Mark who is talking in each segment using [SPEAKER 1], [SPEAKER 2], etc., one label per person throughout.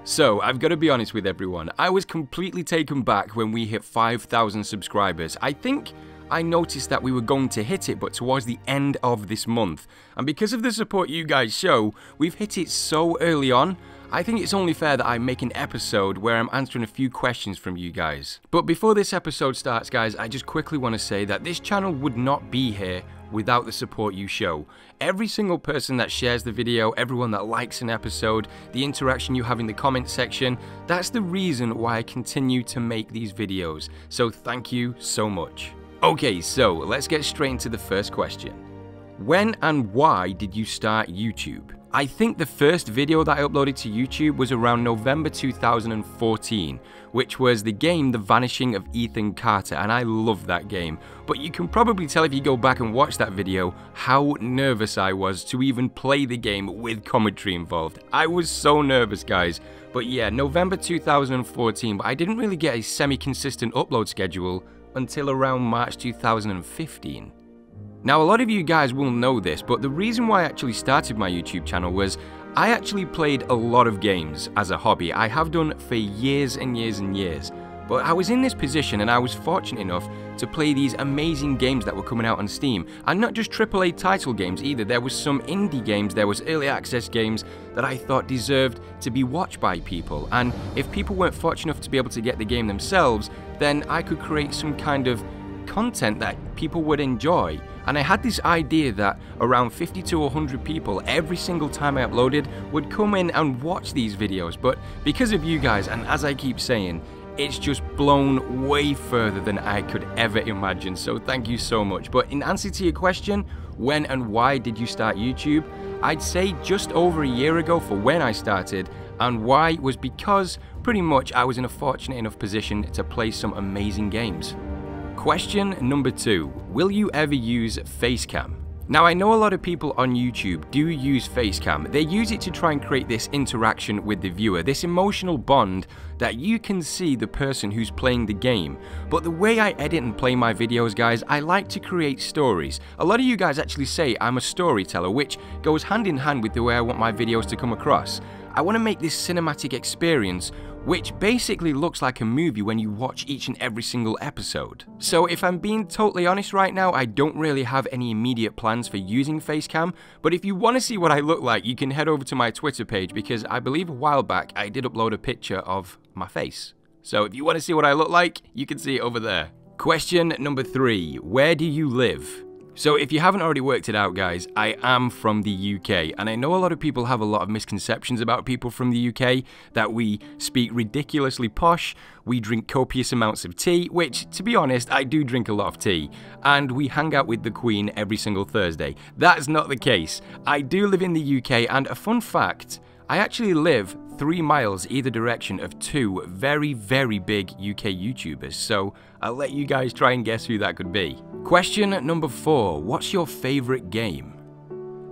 [SPEAKER 1] So, I've got to be honest with everyone, I was completely taken back when we hit 5,000 subscribers. I think I noticed that we were going to hit it, but towards the end of this month. And because of the support you guys show, we've hit it so early on. I think it's only fair that I make an episode where I'm answering a few questions from you guys. But before this episode starts, guys, I just quickly want to say that this channel would not be here without the support you show. Every single person that shares the video, everyone that likes an episode, the interaction you have in the comment section, that's the reason why I continue to make these videos. So thank you so much. Okay, so let's get straight into the first question. When and why did you start YouTube? I think the first video that I uploaded to YouTube was around November 2014, which was the game The Vanishing of Ethan Carter, and I love that game. But you can probably tell if you go back and watch that video how nervous I was to even play the game with commentary involved. I was so nervous, guys. But yeah, November 2014, but I didn't really get a semi-consistent upload schedule until around March 2015. Now, a lot of you guys will know this, but the reason why I actually started my YouTube channel was I actually played a lot of games as a hobby. I have done for years and years and years. But I was in this position and I was fortunate enough to play these amazing games that were coming out on Steam. And not just AAA title games either, there was some indie games, there was early access games that I thought deserved to be watched by people. And if people weren't fortunate enough to be able to get the game themselves, then I could create some kind of content that people would enjoy. And I had this idea that around 50 to 100 people every single time I uploaded would come in and watch these videos. But because of you guys, and as I keep saying, it's just blown way further than I could ever imagine. So thank you so much. But in answer to your question, when and why did you start YouTube? I'd say just over a year ago for when I started, and why was because pretty much I was in a fortunate enough position to play some amazing games. Question number 2, will you ever use FACECAM? Now, I know a lot of people on YouTube do use FACECAM. They use it to try and create this interaction with the viewer, this emotional bond that you can see the person who's playing the game. But the way I edit and play my videos, guys, I like to create stories. A lot of you guys actually say I'm a storyteller, which goes hand in hand with the way I want my videos to come across. I want to make this cinematic experience which basically looks like a movie when you watch each and every single episode. So if I'm being totally honest right now, I don't really have any immediate plans for using FaceCam, but if you want to see what I look like, you can head over to my Twitter page, because I believe a while back I did upload a picture of my face. So if you want to see what I look like, you can see it over there. Question number 3, where do you live? So if you haven't already worked it out, guys, I am from the UK, and I know a lot of people have a lot of misconceptions about people from the UK, that we speak ridiculously posh, we drink copious amounts of tea, which, to be honest, I do drink a lot of tea, and we hang out with the Queen every single Thursday. That's not the case. I do live in the UK, and a fun fact, I actually live 3 miles either direction of 2 very, very big UK YouTubers, so I'll let you guys try and guess who that could be. Question number 4, what's your favorite game?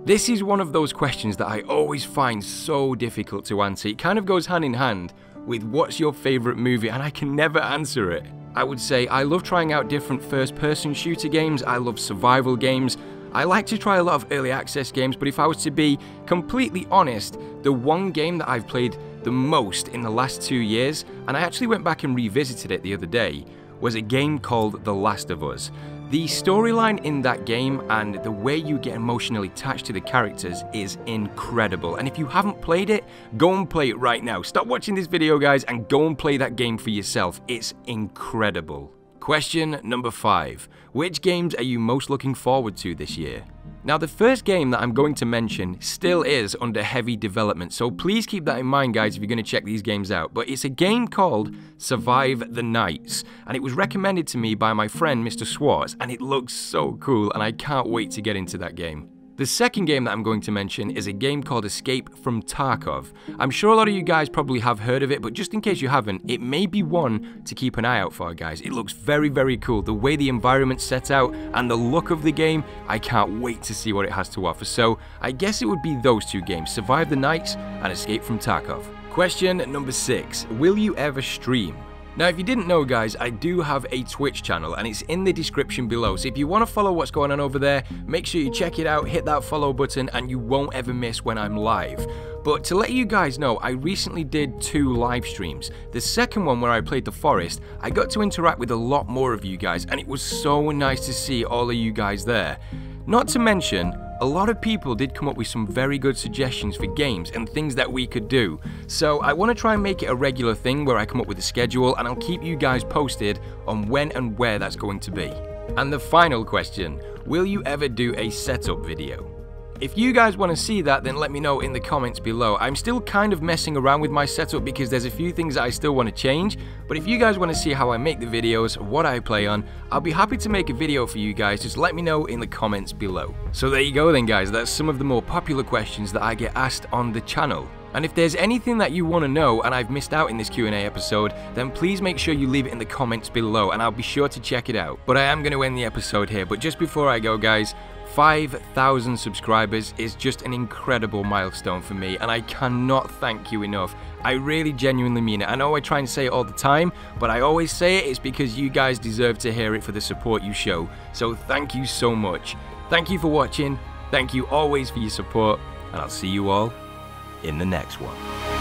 [SPEAKER 1] This is one of those questions that I always find so difficult to answer. It kind of goes hand in hand with what's your favorite movie, and I can never answer it. I would say I love trying out different first-person shooter games, I love survival games, I like to try a lot of early access games, but if I was to be completely honest, the one game that I've played the most in the last 2 years, and I actually went back and revisited it the other day, was a game called The Last of Us. The storyline in that game and the way you get emotionally attached to the characters is incredible, and if you haven't played it, go and play it right now. Stop watching this video, guys, and go and play that game for yourself. It's incredible. Question number 5. Which games are you most looking forward to this year? Now, the first game that I'm going to mention still is under heavy development, so please keep that in mind, guys, if you're going to check these games out. But it's a game called Survive the Nights, and it was recommended to me by my friend Mr. Swartz, and it looks so cool, and I can't wait to get into that game. The second game that I'm going to mention is a game called Escape from Tarkov. I'm sure a lot of you guys probably have heard of it, but just in case you haven't, it may be one to keep an eye out for, guys. It looks very, very cool. The way the environment's set out and the look of the game, I can't wait to see what it has to offer. So I guess it would be those 2 games, Survive the Nights and Escape from Tarkov. Question number 6, will you ever stream? Now, if you didn't know, guys, I do have a Twitch channel and it's in the description below. So if you want to follow what's going on over there, make sure you check it out, hit that follow button, and you won't ever miss when I'm live. But to let you guys know, I recently did 2 live streams. The second one, where I played the forest, I got to interact with a lot more of you guys, and it was so nice to see all of you guys there. Not to mention, a lot of people did come up with some very good suggestions for games and things that we could do. So I want to try and make it a regular thing where I come up with a schedule, and I'll keep you guys posted on when and where that's going to be. And the final question, will you ever do a setup video? If you guys want to see that, then let me know in the comments below. I'm still kind of messing around with my setup because there's a few things that I still want to change, but if you guys want to see how I make the videos, what I play on, I'll be happy to make a video for you guys. Just let me know in the comments below. So there you go then, guys. That's some of the more popular questions that I get asked on the channel. And if there's anything that you want to know and I've missed out in this Q&A episode, then please make sure you leave it in the comments below and I'll be sure to check it out. But I am going to end the episode here, but just before I go, guys, 5,000 subscribers is just an incredible milestone for me, and I cannot thank you enough. I really genuinely mean it. I know I try and say it all the time, but I always say it's because you guys deserve to hear it for the support you show. So thank you so much. Thank you for watching. Thank you always for your support, and I'll see you all in the next one.